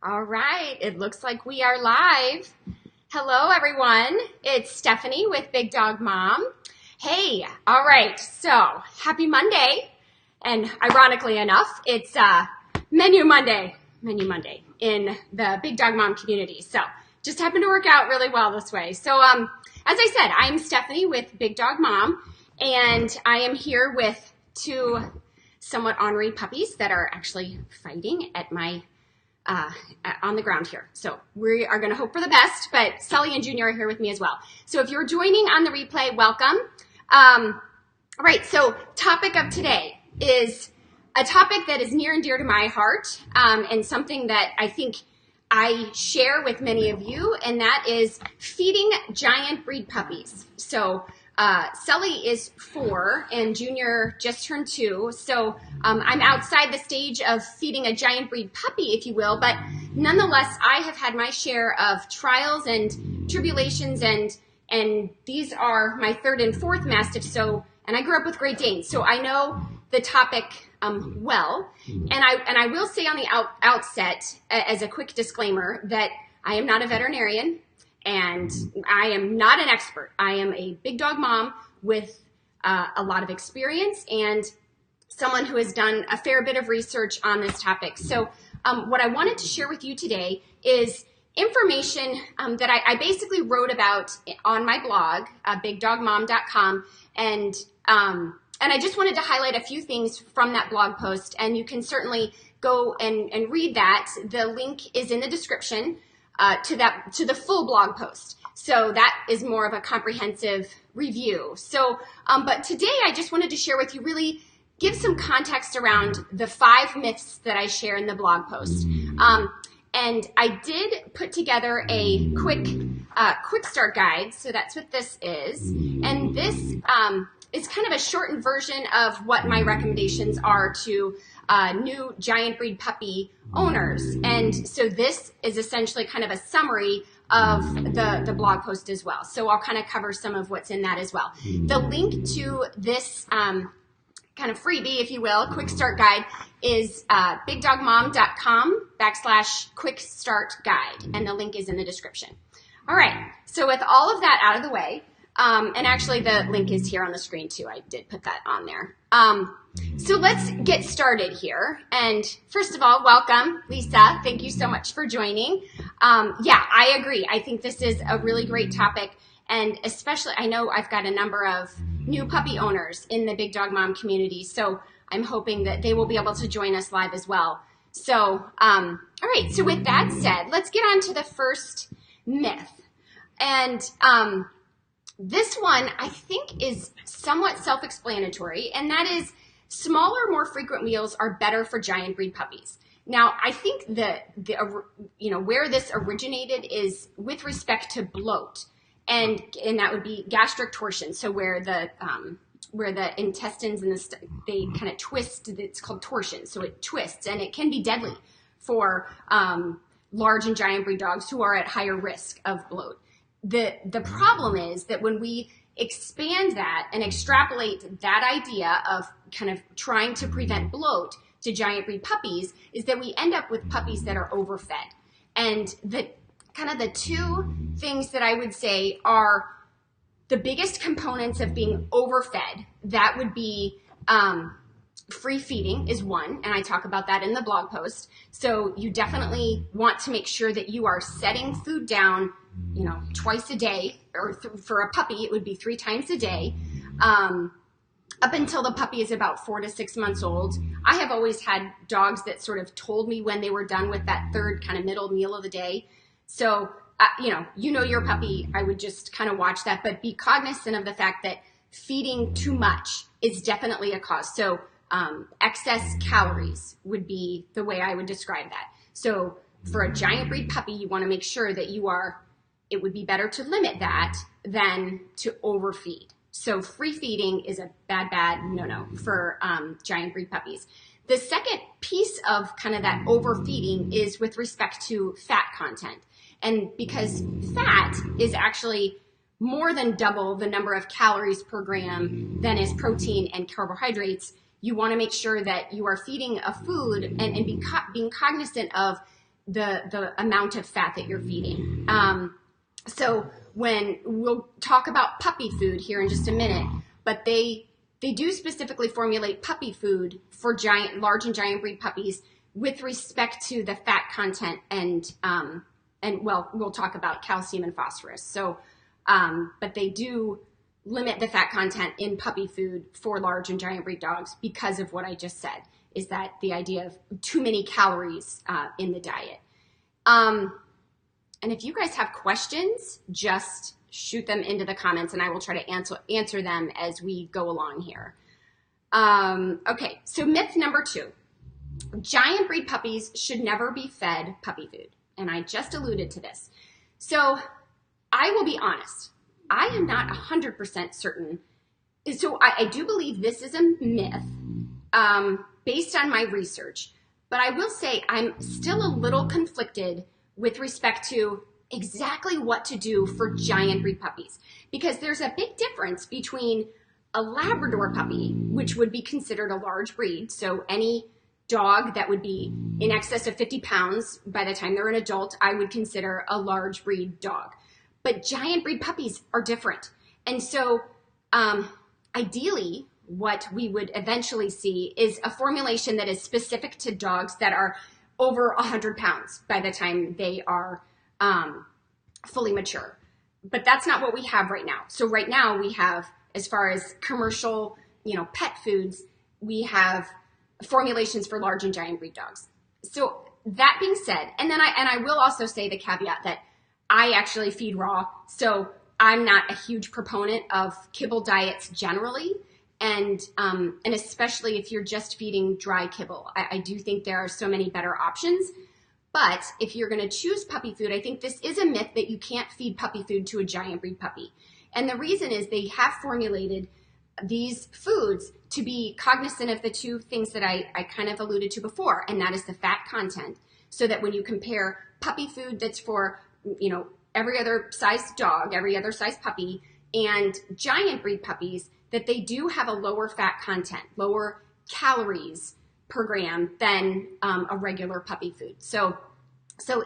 All right, it looks like we are live. Hello, everyone. It's Stephanie with Big Dog Mom. Hey, all right, so happy Monday. And ironically enough, it's Menu Monday in the Big Dog Mom community. So just happened to work out really well this way. So as I said, I'm Stephanie with Big Dog Mom, and I am here with two somewhat ornery puppies that are actually fighting at my on the ground here. So we are going to hope for the best, but Sully and Junior are here with me as well. So if you're joining on the replay, welcome. All right, so topic of today is a topic that is near and dear to my heart, and something that I think I share with many of you, and that is feeding giant breed puppies. So Sully is 4 and Junior just turned 2. So I'm outside the stage of feeding a giant breed puppy, if you will, but nonetheless, I have had my share of trials and tribulations, and these are my 3rd and 4th Mastiffs. So, and I grew up with Great Danes, so I know the topic well. And I will say on the outset, as a quick disclaimer, that I am not a veterinarian. And I am not an expert. I am a big dog mom with a lot of experience and someone who has done a fair bit of research on this topic. So what I wanted to share with you today is information that I basically wrote about on my blog, bigdogmom.com. And I just wanted to highlight a few things from that blog post. And you can certainly go and read that. The link is in the description. To the full blog post. So that is more of a comprehensive review. So, but today I just wanted to share with you, really give some context around the 5 myths that I share in the blog post. And I did put together a quick start guide. So that's what this is. And this is kind of a shortened version of what my recommendations are to new giant breed puppy owners. And so this is essentially kind of a summary of the blog post as well. So I'll kind of cover some of what's in that as well. The link to this kind of freebie, if you will, quick start guide is bigdogmom.com/quick start guide. And the link is in the description. All right. So with all of that out of the way, and actually the link is here on the screen too. I did put that on there. So let's get started here. And first of all, welcome, Lisa. Thank you so much for joining. Yeah, I agree. I think this is a really great topic. And especially, I know I've got a number of new puppy owners in the Big Dog Mom community. So I'm hoping that they will be able to join us live as well. So, all right. So with that said, let's get on to the first myth. And, this one, I think, is somewhat self-explanatory, and that is smaller, more frequent meals are better for giant breed puppies. Now, I think where this originated is with respect to bloat, and that would be gastric torsion. So where the intestines and they kind of twist. It's called torsion. So it twists, and it can be deadly for large and giant breed dogs who are at higher risk of bloat. The problem is that when we expand that and extrapolate that idea of kind of trying to prevent bloat to giant breed puppies, is that we end up with puppies that are overfed. And the 2 things that I would say are the biggest components of being overfed, that would be free feeding is one, and I talk about that in the blog post. So you definitely want to make sure that you are setting food down, twice a day, or for a puppy, it would be 3 times a day, up until the puppy is about 4 to 6 months old. I have always had dogs that sort of told me when they were done with that 3rd kind of middle meal of the day. So, your puppy, I would just kind of watch that, but be cognizant of the fact that feeding too much is definitely a cause. So, excess calories would be the way I would describe that. So for a giant breed puppy, you want to make sure that it would be better to limit that than to overfeed. So free feeding is a bad no-no for giant breed puppies. The second piece of kind of that overfeeding is with respect to fat content. And because fat is actually more than double the number of calories per gram than is protein and carbohydrates, you want to make sure that you are feeding a food and being cognizant of the amount of fat that you're feeding. So when we'll talk about puppy food here in just a minute, but they do specifically formulate puppy food for large and giant breed puppies with respect to the fat content and well, we'll talk about calcium and phosphorus. So, but they do limit the fat content in puppy food for large and giant breed dogs because of what I just said, is that the idea of too many calories in the diet. And if you guys have questions, just shoot them into the comments and I will try to answer them as we go along here. Okay, so myth number 2. Giant breed puppies should never be fed puppy food. And I just alluded to this. So I will be honest, I am not 100% certain. So I do believe this is a myth based on my research, but I will say I'm still a little conflicted with respect to exactly what to do for giant breed puppies, because there's a big difference between a Labrador puppy, which would be considered a large breed. So any dog that would be in excess of 50 pounds by the time they're an adult, I would consider a large breed dog. But giant breed puppies are different. And so ideally, what we would eventually see is a formulation that is specific to dogs that are over 100 pounds by the time they are fully mature. But that's not what we have right now. So right now we have, as far as commercial, pet foods, we have formulations for large and giant breed dogs. So that being said, and I will also say the caveat that I actually feed raw, so I'm not a huge proponent of kibble diets generally, and especially if you're just feeding dry kibble. I do think there are so many better options, but if you're going to choose puppy food, I think this is a myth that you can't feed puppy food to a giant breed puppy. And the reason is they have formulated these foods to be cognizant of the two things that I kind of alluded to before, and that is the fat content. So that when you compare puppy food that's for, every other size dog, every other size puppy, and giant breed puppies, that they do have a lower fat content, lower calories per gram than a regular puppy food. So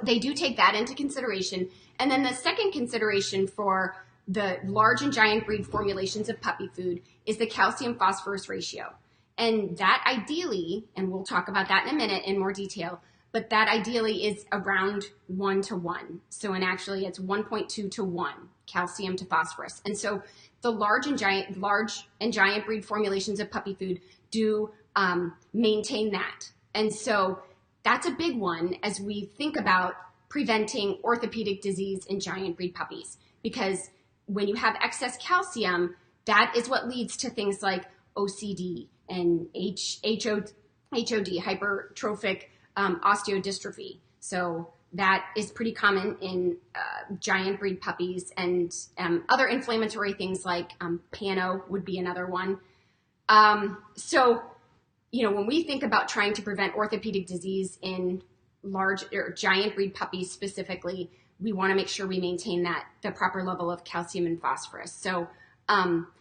they do take that into consideration. And then the second consideration for the large and giant breed formulations of puppy food is the calcium phosphorus ratio. And that ideally, and we'll talk about that in a minute in more detail, but that ideally is around 1 to 1. So actually it's 1.2 to 1 calcium to phosphorus. And so the large and giant breed formulations of puppy food do maintain that. And so that's a big one as we think about preventing orthopedic disease in giant breed puppies, because when you have excess calcium, that is what leads to things like OCD and HOD, hypertrophic osteodystrophy. So that is pretty common in giant breed puppies, and other inflammatory things like pano would be another one. So, when we think about trying to prevent orthopedic disease in large or giant breed puppies specifically, we want to make sure we maintain the proper level of calcium and phosphorus. So,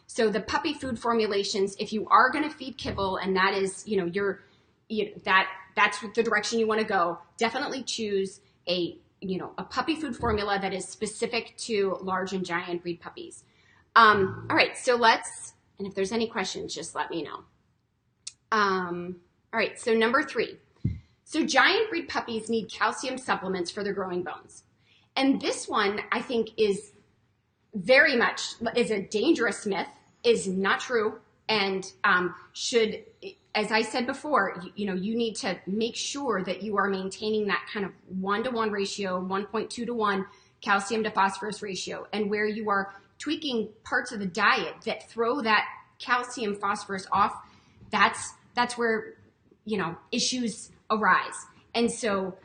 so the puppy food formulations, if you are going to feed kibble, and that is, that's the direction you want to go, definitely choose a puppy food formula that is specific to large and giant breed puppies. All right, so and if there's any questions, just let me know. All right, so number 3. So giant breed puppies need calcium supplements for their growing bones. And this one, I think, is very much is a dangerous myth, is not true, and should, as I said before, you need to make sure that you are maintaining that kind of 1-to-1 ratio, 1.2 to 1 calcium to phosphorus ratio, and where you are tweaking parts of the diet that throw that calcium phosphorus off, that's where issues arise. And so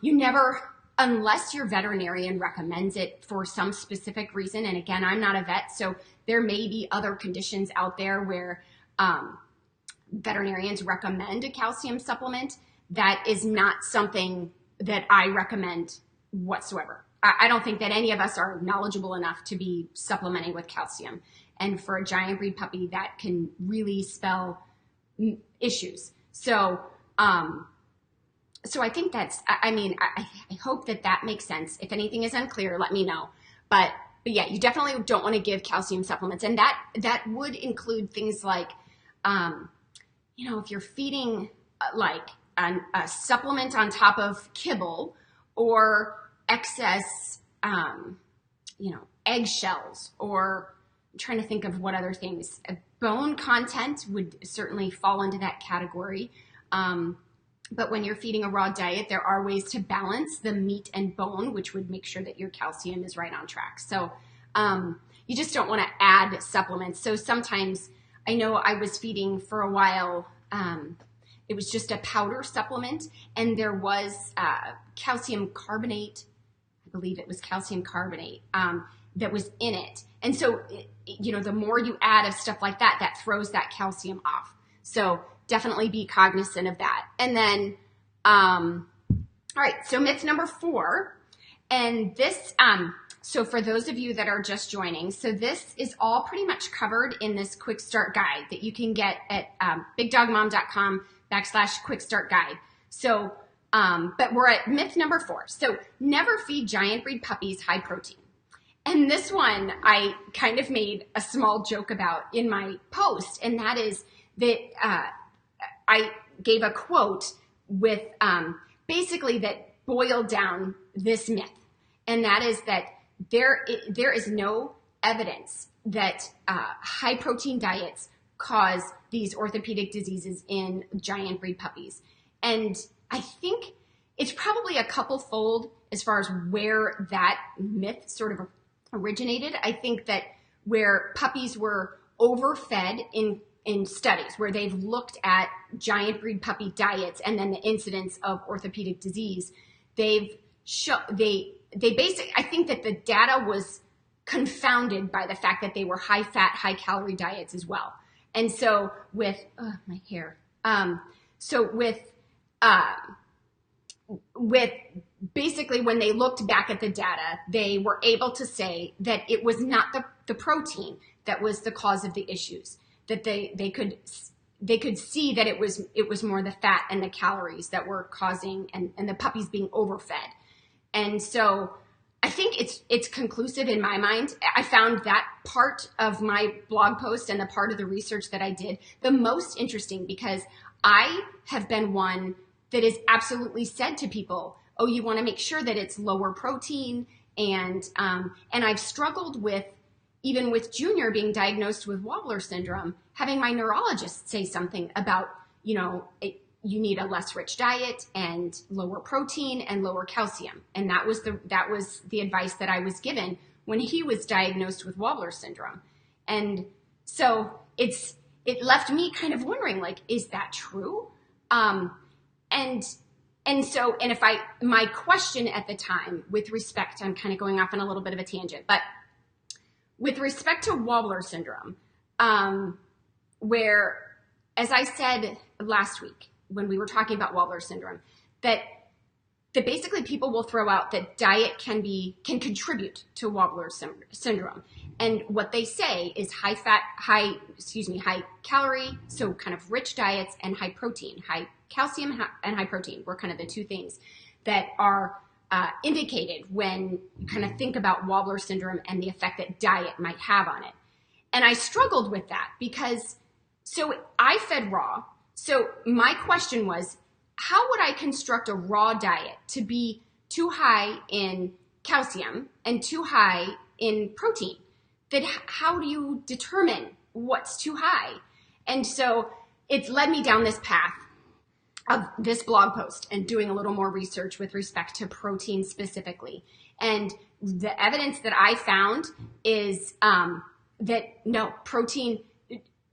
you never, unless your veterinarian recommends it for some specific reason, and again, I'm not a vet, so there may be other conditions out there where veterinarians recommend a calcium supplement. That is not something that I recommend whatsoever. I don't think that any of us are knowledgeable enough to be supplementing with calcium. And for a giant breed puppy, that can really spell issues. So I think that's, I mean, I hope that that makes sense. If anything is unclear, let me know. But yeah, you definitely don't want to give calcium supplements. And that would include things like, if you're feeding like a supplement on top of kibble or excess, eggshells, or I'm trying to think of what other things. Bone content would certainly fall into that category. But when you're feeding a raw diet, there are ways to balance the meat and bone, which would make sure that your calcium is right on track. So you just don't want to add supplements. So sometimes, I know I was feeding for a while, it was just a powder supplement, and there was calcium carbonate, I believe it was calcium carbonate, that was in it. And so, the more you add of stuff like that, that throws that calcium off. So definitely be cognizant of that. And then, all right, so myth number 4, and this, so for those of you that are just joining, so this is all pretty much covered in this quick start guide that you can get at bigdogmom.com/quick start guide. So, but we're at myth number 4. So never feed giant breed puppies high protein. And this one I kind of made a small joke about in my post, and that is that I gave a quote with basically that boiled down this myth, and that is that there is no evidence that high protein diets cause these orthopedic diseases in giant breed puppies. And I think it's probably a couple fold as far as where that myth sort of originated. I think that where puppies were overfed in studies where they've looked at giant breed puppy diets and then the incidence of orthopedic disease, I think that the data was confounded by the fact that they were high fat, high calorie diets as well. And so with, my hair. So with basically when they looked back at the data, they were able to say that it was not the protein that was the cause of the issues, that they could see that it was more the fat and the calories that were causing and the puppies being overfed. And so I think it's conclusive in my mind. I found that part of my blog post and the part of the research that I did the most interesting, because I have been one that is absolutely said to people, oh, you want to make sure that it's lower protein. And I've struggled with, even with Junior being diagnosed with wobbler syndrome, having my neurologist say something about, you need a less rich diet and lower protein and lower calcium. And that was the advice that I was given when he was diagnosed with wobbler syndrome. And so it left me kind of wondering, like, is that true? My question at the time with respect, I'm kind of going off on a little bit of a tangent, but with respect to wobbler syndrome, where, as I said last week when we were talking about wobbler syndrome, that basically people will throw out that diet can contribute to wobbler syndrome. And what they say is high calorie, so kind of rich diets, and high protein, high calcium and high protein were kind of the two things that are indicated when you kind of think about wobbler syndrome and the effect that diet might have on it. And I struggled with that because, so I fed raw. So my question was, how would I construct a raw diet to be too high in calcium and too high in protein? How do you determine what's too high? And so it's led me down this path of this blog post and doing a little more research with respect to protein specifically. And the evidence that I found is that no, protein,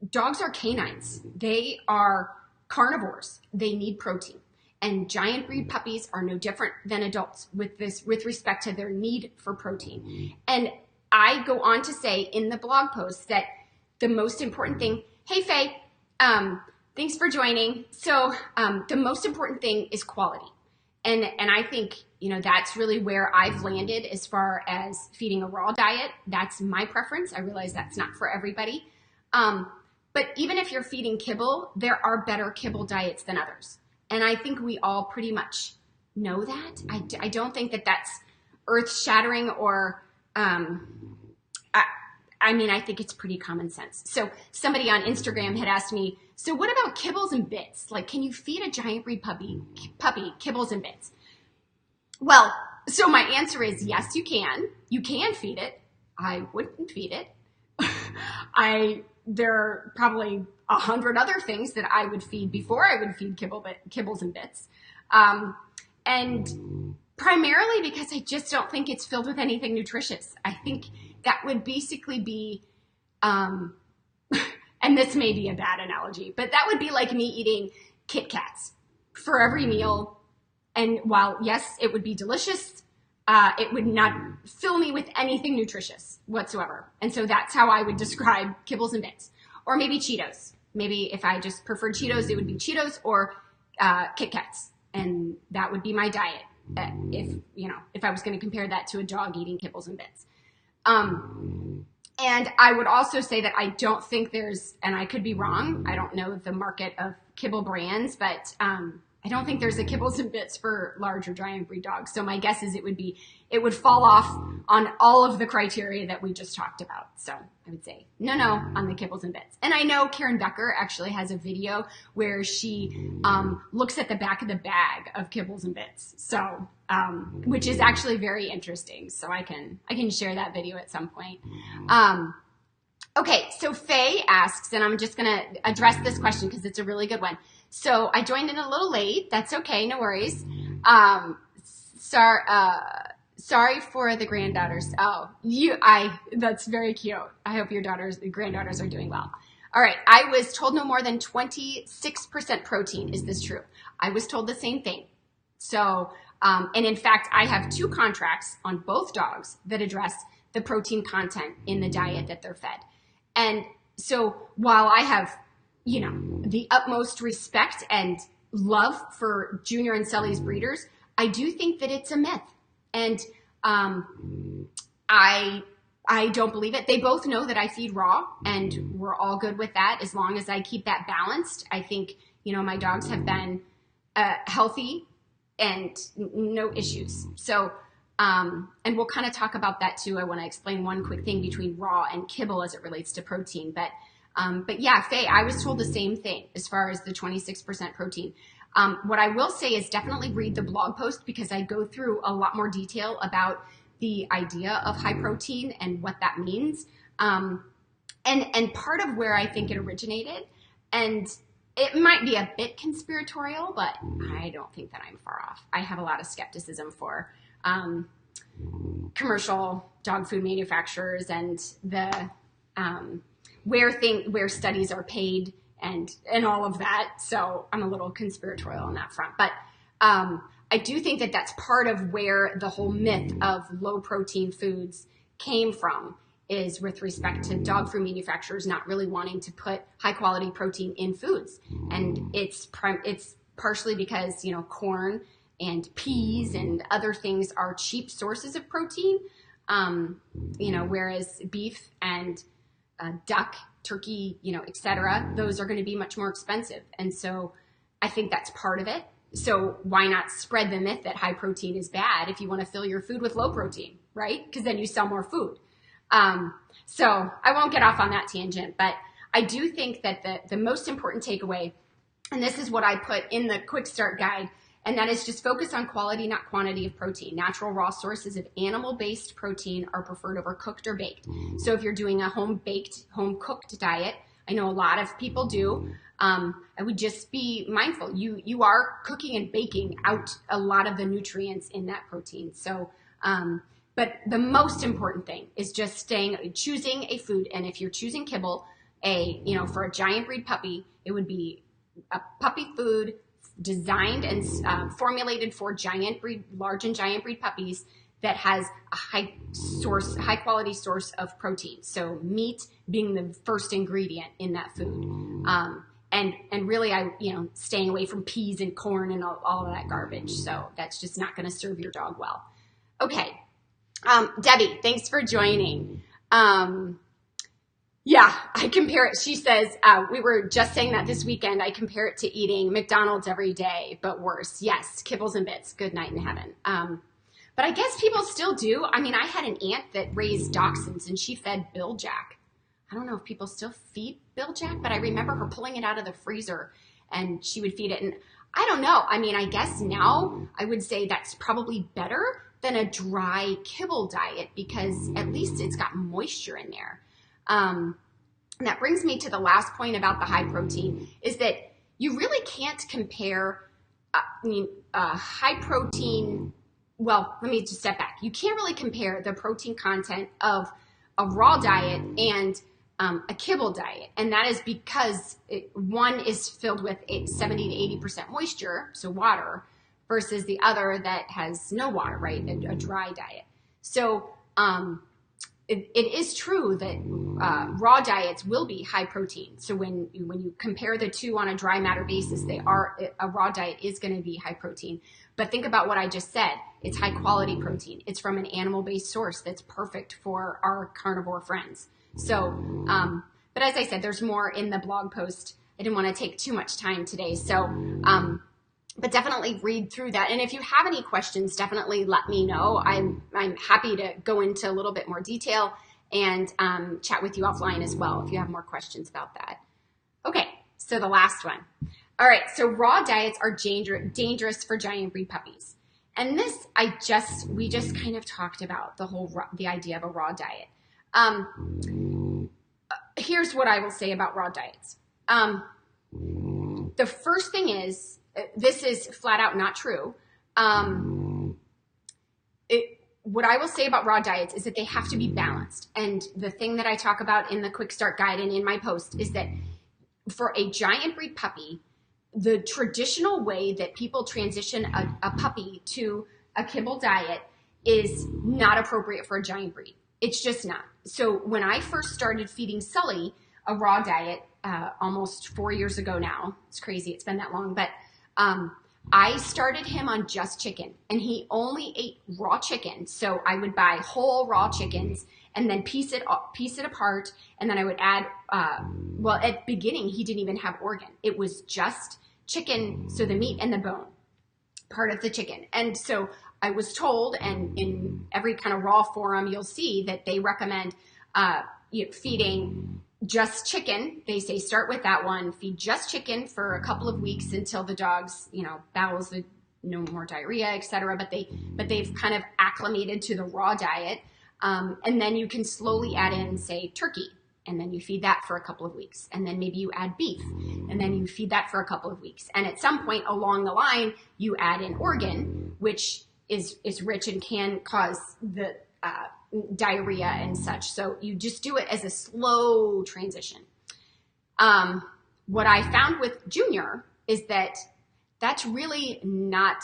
dogs are canines. They are carnivores. They need protein. And giant breed puppies are no different than adults with respect to their need for protein. And I go on to say in the blog post that the most important thing, hey Faye, thanks for joining. So the most important thing is quality. And I think, that's really where I've landed as far as feeding a raw diet. That's my preference. I realize that's not for everybody. But even if you're feeding kibble, there are better kibble diets than others. And I think we all pretty much know that. I don't think that that's earth-shattering or, I think it's pretty common sense. So somebody on Instagram had asked me, so what about kibbles and bits? Like, can you feed a giant breed puppy kibbles and bits? Well, so my answer is yes, you can. You can feed it. I wouldn't feed it. There are probably 100 other things that I would feed before I would feed kibbles and bits. And primarily because I just don't think it's filled with anything nutritious. I think that would basically be, and this may be a bad analogy, but that would be like me eating Kit Kats for every meal. And while, yes, it would be delicious, it would not fill me with anything nutritious whatsoever. And so that's how I would describe kibbles and bits. Or maybe Cheetos. Maybe if I just preferred Cheetos, it would be Cheetos or Kit Kats. And that would be my diet if I was going to compare that to a dog eating kibbles and bits. And I would also say that I don't think there's, and I could be wrong, I don't know the market of kibble brands, but I don't think there's a kibbles and bits for large or giant breed dogs. So my guess is it would fall off on all of the criteria that we just talked about. So I would say no on the kibbles and bits. And I know Karen Becker actually has a video where she looks at the back of the bag of kibbles and bits. So which is actually very interesting. So I can share that video at some point. Okay, so Faye asks, and I'm just going to address this question because it's a really good one. So I joined in a little late. That's okay, no worries. Sorry for the granddaughters. Oh, that's very cute. I hope your granddaughters are doing well. All right, I was told no more than 26% protein. Is this true? I was told the same thing. So, and in fact, I have 2 contracts on both dogs that address the protein content in the diet that they're fed. And so while I have, the utmost respect and love for Junior and Sully's breeders, I do think that it's a myth. And I don't believe it. They both know that I feed raw, and we're all good with that as long as I keep that balanced. I think, my dogs have been healthy and no issues. So, and we'll kind of talk about that too. I want to explain one quick thing between raw and kibble as it relates to protein. But yeah, Faye, I was told the same thing as far as the 26% protein. What I will say is definitely read the blog post because I go through a lot more detail about the idea of high protein and what that means. And part of where I think it originated, and it might be a bit conspiratorial, but I don't think that I'm far off. I have a lot of skepticism for commercial dog food manufacturers and the where studies are paid and all of that. So I'm a little conspiratorial on that front. But I do think that that's part of where the whole myth of low protein foods came from, is with respect to dog food manufacturers not really wanting to put high quality protein in foods. And it's partially because, corn and peas and other things are cheap sources of protein, whereas beef and duck, turkey, et cetera, those are going to be much more expensive. And so I think that's part of it. So why not spread the myth that high protein is bad if you want to fill your food with low protein, right? Because then you sell more food. So I won't get off on that tangent, but I do think that the most important takeaway, and this is what I put in the quick start guide, and that is just focus on quality, not quantity of protein. Natural raw sources of animal-based protein are preferred over cooked or baked. So if you're doing a home-baked, home-cooked diet, I know a lot of people do, I would just be mindful. You are cooking and baking out a lot of the nutrients in that protein. So, but the most important thing is just choosing a food. And if you're choosing kibble, for a giant breed puppy, it would be a puppy food designed and formulated for large and giant breed puppies that has a high quality source of protein. So meat being the first ingredient in that food. And really, staying away from peas and corn and all of that garbage. So that's just not going to serve your dog well. Okay. Debbie, thanks for joining. Yeah, I compare it. She says, we were just saying that this weekend. I compare it to eating McDonald's every day, but worse. Yes, kibbles and bits. Good night in heaven. But I guess people still do. I mean, I had an aunt that raised dachshunds and she fed Biljack. I don't know if people still feed Biljack, but I remember her pulling it out of the freezer and she would feed it. And I don't know. I mean, I guess now I would say that's probably better than a dry kibble diet because at least it's got moisture in there. And that brings me to the last point about the high protein is that you really can't compare high protein. Well, let me just step back. You can't really compare the protein content of a raw diet and a kibble diet. And that is because one is filled with 70 to 80% moisture, so water, versus the other that has no water, right? A dry diet. So it is true that raw diets will be high protein. So when you compare the two on a dry matter basis, a raw diet is going to be high protein. But think about what I just said. It's high quality protein. It's from an animal-based source that's perfect for our carnivore friends. So, but as I said, there's more in the blog post. I didn't want to take too much time today. So, but definitely read through that. And if you have any questions, definitely let me know. I'm happy to go into a little bit more detail and chat with you offline as well if you have more questions about that. Okay, so the last one. All right, so raw diets are dangerous for giant breed puppies. And this we just kind of talked about the idea of a raw diet. Here's what I will say about raw diets. The first thing is, this is flat out not true. What I will say about raw diets is that they have to be balanced. And the thing that I talk about in the quick start guide and in my post is that for a giant breed puppy, the traditional way that people transition a puppy to a kibble diet is not appropriate for a giant breed. It's just not. So when I first started feeding Sully a raw diet almost 4 years ago now, it's crazy, it's been that long, but I started him on just chicken and he only ate raw chicken. So I would buy whole raw chickens and then piece it apart. And then I would add, well, at the beginning, he didn't even have organ. It was just chicken. So the meat and the bone part of the chicken. And so I was told, and in every kind of raw forum, you'll see that they recommend feeding just chicken. They say start with that one, feed just chicken for a couple of weeks until the dog's, bowels, no more diarrhea, etc. But they've kind of acclimated to the raw diet. And then you can slowly add in, say, turkey, and then you feed that for a couple of weeks. And then maybe you add beef, and then you feed that for a couple of weeks. And at some point along the line, you add in organ, which is rich and can cause the diarrhea and such. So you just do it as a slow transition. What I found with Junior is that that's really not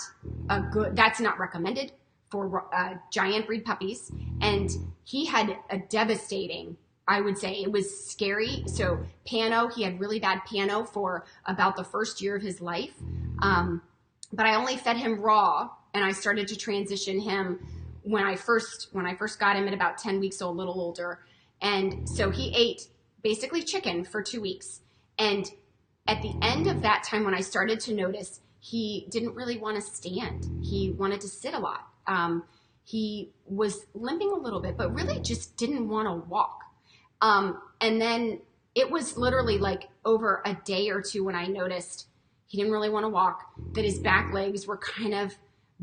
that's not recommended for giant breed puppies. And he had a devastating, I would say, it was scary. So pano, he had really bad pano for about the first year of his life. But I only fed him raw, and I started to transition him when I first got him at about 10 weeks old, a little older. And so he ate basically chicken for 2 weeks. And at the end of that time, when I started to notice, he didn't really want to stand. He wanted to sit a lot. He was limping a little bit, but really just didn't want to walk. And then it was literally like over a day or two when I noticed he didn't really want to walk, that his back legs were kind of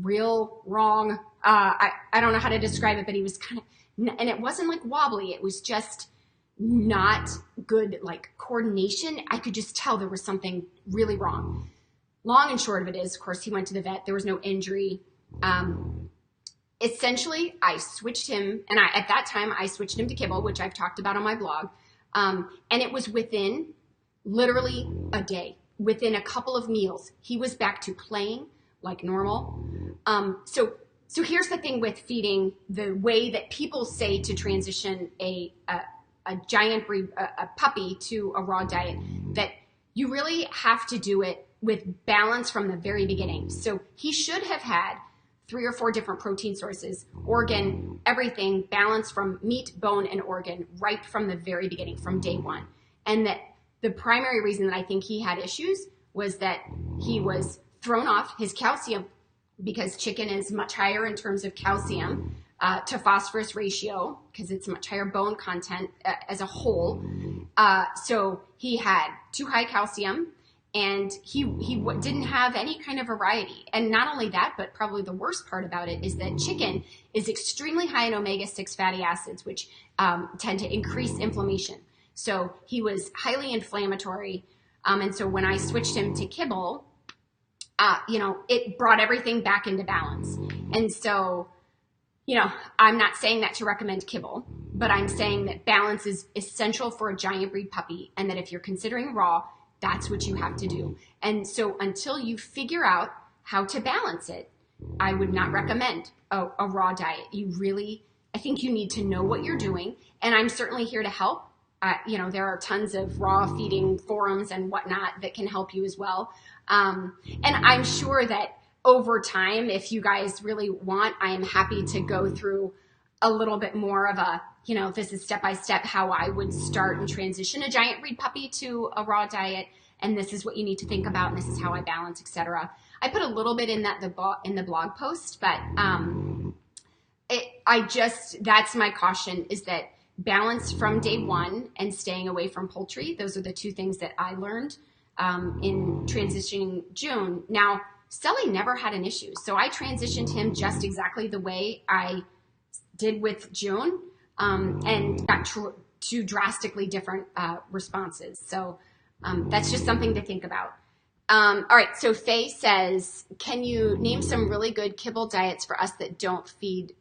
real wrong. I don't know how to describe it, but he was kind of, and it wasn't like wobbly. It was just not good, like coordination. I could just tell there was something really wrong. Long and short of it is, of course, he went to the vet. There was no injury. Essentially, I switched him, and at that time, I switched him to kibble, which I've talked about on my blog. And it was within literally a day, within a couple of meals, he was back to playing like normal. So here's the thing with feeding, the way that people say to transition a giant breed, a puppy to a raw diet, that you really have to do it with balance from the very beginning. So he should have had 3 or 4 different protein sources, organ, everything balanced from meat, bone, and organ right from the very beginning, from day one. And that the primary reason that I think he had issues was that he was thrown off his calcium, because chicken is much higher in terms of calcium to phosphorus ratio, because it's much higher bone content as a whole. So he had too high calcium, and he didn't have any kind of variety. And not only that, but probably the worst part about it is that chicken is extremely high in omega-6 fatty acids, which tend to increase inflammation. So he was highly inflammatory. And so when I switched him to kibble, it brought everything back into balance. And so, I'm not saying that to recommend kibble, but I'm saying that balance is essential for a giant breed puppy, and that if you're considering raw, that's what you have to do. And so until you figure out how to balance it, I would not recommend a raw diet. I think you need to know what you're doing, and I'm certainly here to help. There are tons of raw feeding forums and whatnot that can help you as well. And I'm sure that over time, if you guys really want, I am happy to go through a little bit more of a, this is step-by-step how I would start and transition a giant breed puppy to a raw diet. And this is what you need to think about. And this is how I balance, etc. I put a little bit in the blog post, but that's my caution, is that balance from day one and staying away from poultry. Those are the 2 things that I learned in transitioning June. Now, Sully never had an issue. So I transitioned him just exactly the way I did with June, and got 2 drastically different responses. So that's just something to think about. All right, so Faye says, can you name some really good kibble diets for us that don't feed,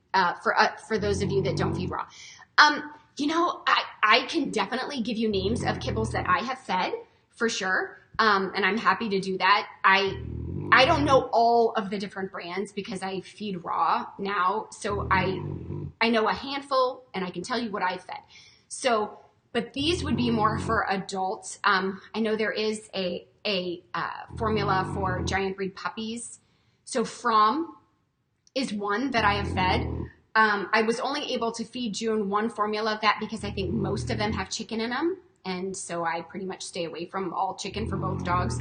for those of you that don't feed raw? I can definitely give you names of kibbles that I have fed, for sure, and I'm happy to do that. I don't know all of the different brands because I feed raw now, so I know a handful, and I can tell you what I fed. So, but these would be more for adults. I know there is a formula for giant breed puppies. So From is one that I have fed. I was only able to feed June 1 formula of that because I think most of them have chicken in them. And so I pretty much stay away from all chicken for both dogs.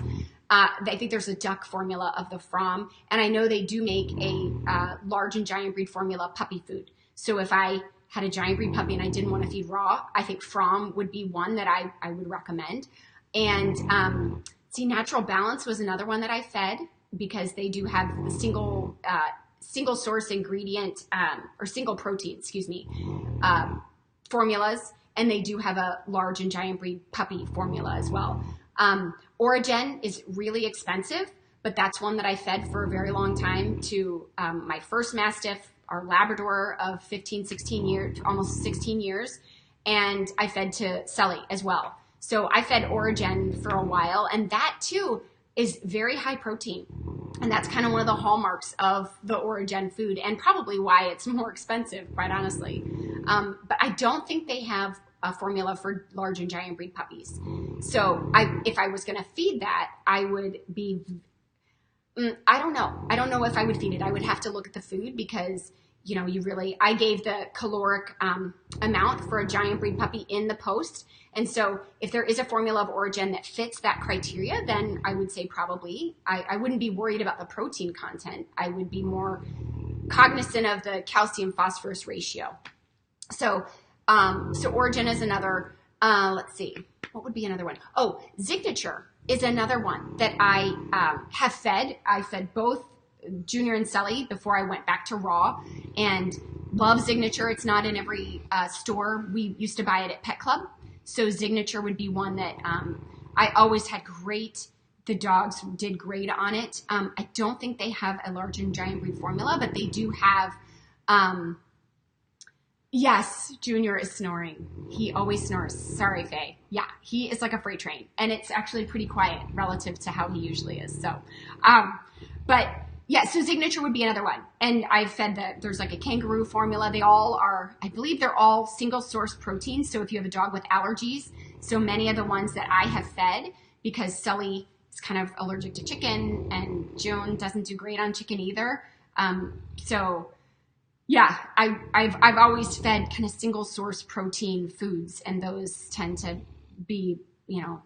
I think there's a duck formula of the From, and I know they do make a large and giant breed formula puppy food. So if I had a giant breed puppy and I didn't want to feed raw, I think From would be one that I would recommend. And Natural Balance was another one that I fed, because they do have the single source ingredient, or single protein, formulas. And they do have a large and giant breed puppy formula as well. Origen is really expensive, but that's one that I fed for a very long time to my first Mastiff, our Labrador of 16 years, almost 16 years. And I fed to Sully as well. So I fed Origen for a while, and that too is very high protein. And that's kind of one of the hallmarks of the Origen food, and probably why it's more expensive, quite honestly. But I don't think they have a formula for large and giant breed puppies. So if I was going to feed that, I would be, I don't know. I don't know if I would feed it. I would have to look at the food, because, I gave the caloric amount for a giant breed puppy in the post. And so if there is a formula of Origen that fits that criteria, then I would say probably. I wouldn't be worried about the protein content. I would be more cognizant of the calcium phosphorus ratio. So Origen is another, let's see, what would be another one? Oh, Signature is another one that I have fed. I fed both Junior and Sully before I went back to raw, and love Signature. It's not in every store. We used to buy it at Pet Club. So Signature would be one that I always had the dogs did great on it. I don't think they have a large and giant breed formula, but they do have, yes, Junior is snoring. He always snores. Sorry, Faye. Yeah, he is like a freight train, and it's actually pretty quiet relative to how he usually is. So, but yeah, so Signature would be another one. And I've fed there's like a kangaroo formula. They all are, I believe they're all single source proteins. So if you have a dog with allergies, so many of the ones that I have fed, because Sully is kind of allergic to chicken and June doesn't do great on chicken either. So yeah, I've always fed kind of single source protein foods, and those tend to be,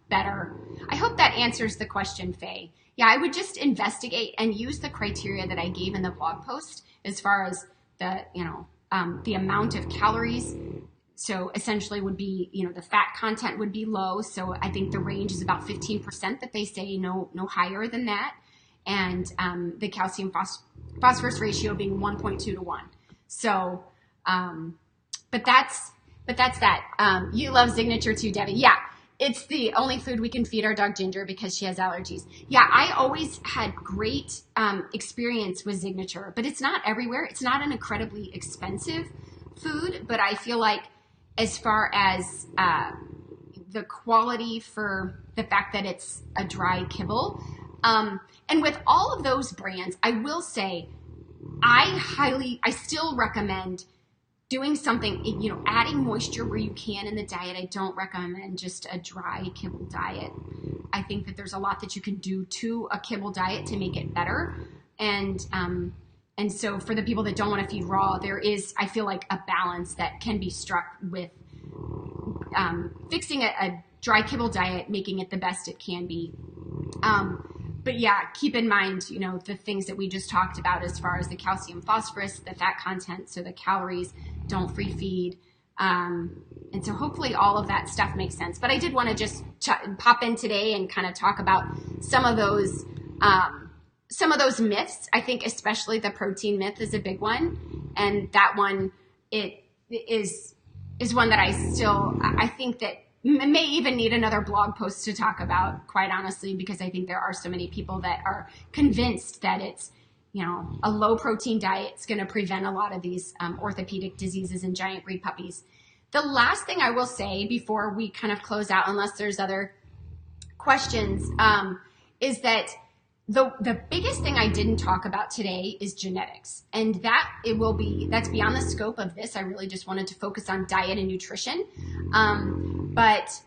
better. I hope that answers the question, Faye. Yeah, I would just investigate and use the criteria that I gave in the blog post as far as the amount of calories. So essentially would be, the fat content would be low. So I think the range is about 15% that they say, no higher than that. And the calcium phosphorus ratio being 1.2 to 1. So, but that's that. You love Signature too, Debbie. Yeah. It's the only food we can feed our dog Ginger because she has allergies. Yeah, I always had great experience with Signature, but it's not everywhere. It's not an incredibly expensive food, but I feel like as far as the quality for the fact that it's a dry kibble, and with all of those brands, I will say I still recommend doing something, adding moisture where you can in the diet. I don't recommend just a dry kibble diet. I think that there's a lot that you can do to a kibble diet to make it better. And so for the people that don't want to feed raw, there is, I feel like, a balance that can be struck with fixing a dry kibble diet, making it the best it can be. But yeah, keep in mind, the things that we just talked about as far as the calcium, phosphorus, the fat content, so the calories, don't free feed. And so hopefully all of that stuff makes sense. But I did want to just pop in today and kind of talk about some of those myths. I think especially the protein myth is a big one. And that one, it is one that I think that may even need another blog post to talk about, quite honestly, because I think there are so many people that are convinced that it's, a low protein diet is going to prevent a lot of these orthopedic diseases in giant breed puppies. The last thing I will say before we kind of close out, unless there's other questions, is that the biggest thing I didn't talk about today is genetics. And that's beyond the scope of this. I really just wanted to focus on diet and nutrition. But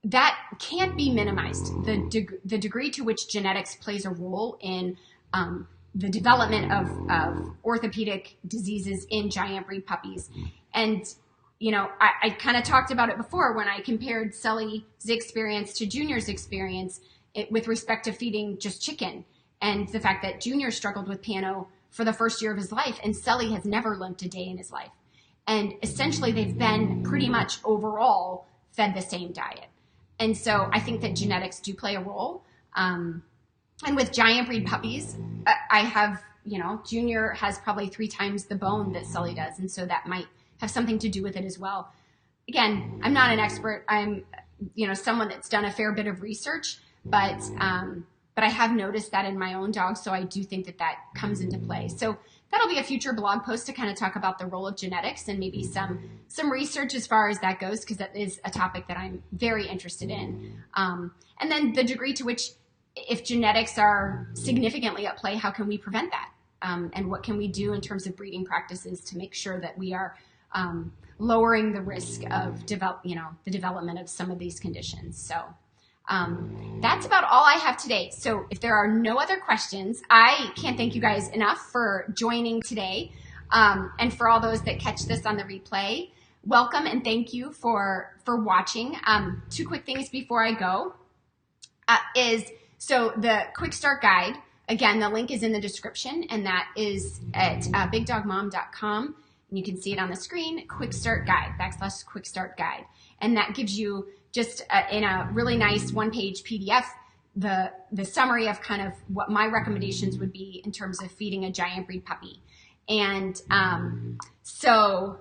that can't be minimized. The degree to which genetics plays a role in the development of orthopedic diseases in giant breed puppies. And, I kind of talked about it before when I compared Sully's experience to Junior's experience with respect to feeding just chicken, and the fact that Junior struggled with Pano for the first year of his life, and Sully has never limped a day in his life. And essentially they've been pretty much overall fed the same diet. And so I think that genetics do play a role. And with giant breed puppies, I have, Junior has probably 3 times the bone that Sully does. And so that might have something to do with it as well. Again, I'm not an expert. I'm, someone that's done a fair bit of research, but I have noticed that in my own dog. So I do think that comes into play. So that'll be a future blog post to kind of talk about the role of genetics and maybe some research as far as that goes, because that is a topic that I'm very interested in. And then the degree to which, if genetics are significantly at play, how can we prevent that? And what can we do in terms of breeding practices to make sure that we are lowering the risk of the development of some of these conditions? So that's about all I have today. So if there are no other questions, I can't thank you guys enough for joining today. And for all those that catch this on the replay, welcome and thank you for watching. 2 quick things before I go so the quick start guide, again, the link is in the description, and that is at bigdogmom.com. And you can see it on the screen, quick start guide, /quick start guide. And that gives you just in a really nice 1-page PDF, the summary of kind of what my recommendations would be in terms of feeding a giant breed puppy. And so,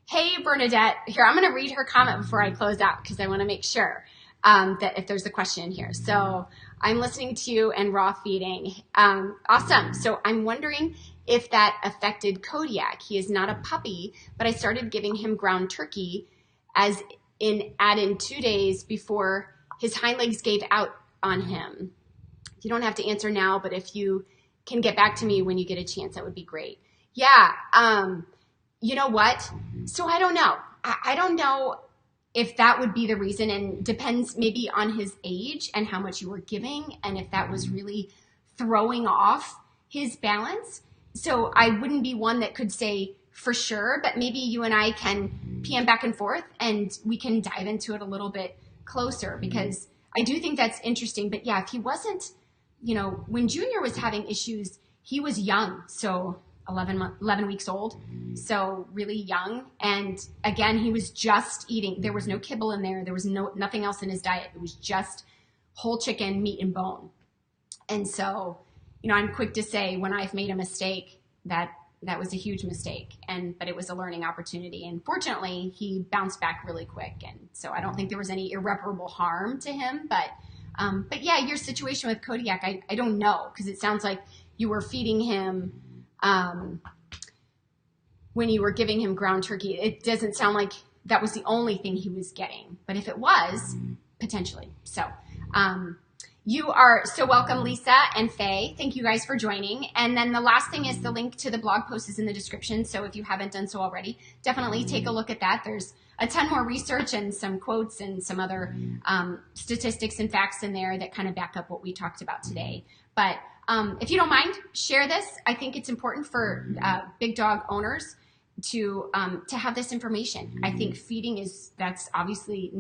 hey, Bernadette, here, I'm going to read her comment before I close out because I want to make sure that if there's a question in here. So I'm listening to you and raw feeding. Awesome. So I'm wondering if that affected Kodiak. He is not a puppy, but I started giving him ground turkey add in 2 days before his hind legs gave out on him. You don't have to answer now, but if you can get back to me when you get a chance, that would be great. Yeah. You know what? So I don't know. I don't know if that would be the reason, and depends maybe on his age and how much you were giving, and if that was really throwing off his balance. So I wouldn't be one that could say for sure, but maybe you and I can PM back and forth and we can dive into it a little bit closer, because I do think that's interesting. But yeah, if he wasn't, when Junior was having issues, he was young. So 11 weeks old. So really young. And again, he was just eating. There was no kibble in there. There was nothing else in his diet. It was just whole chicken, meat and bone. And so, I'm quick to say when I've made a mistake that was a huge mistake, but it was a learning opportunity. And fortunately, he bounced back really quick. And so I don't think there was any irreparable harm to him. But yeah, your situation with Kodiak, I don't know, because it sounds like you were feeding him when you were giving him ground turkey. It doesn't sound like that was the only thing he was getting, but if it was, potentially. So you are so welcome, Lisa and Faye. Thank you guys for joining. And then the last thing is the link to the blog post is in the description. So if you haven't done so already, definitely take a look at that. There's a ton more research and some quotes and some other statistics and facts in there that kind of back up what we talked about today. But if you don't mind, share this. I think it's important for big dog owners to have this information. I think feeding that's obviously,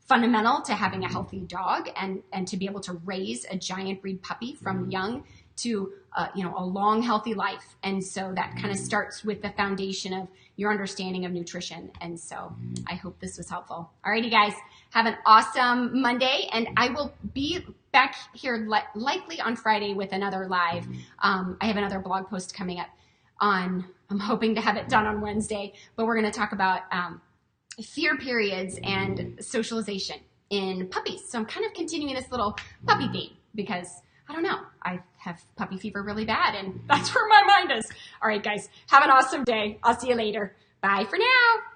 fundamental to having a healthy dog and to be able to raise a giant breed puppy from young to, a long, healthy life. And so that kind of starts with the foundation of your understanding of nutrition. And so I hope this was helpful. Alrighty, guys, have an awesome Monday. And I will be back here likely on Friday with another live. I have another blog post coming up I'm hoping to have it done on Wednesday, but we're going to talk about fear periods and socialization in puppies. So I'm kind of continuing this little puppy theme because I don't know, I have puppy fever really bad and that's where my mind is. All right, guys, have an awesome day. I'll see you later. Bye for now.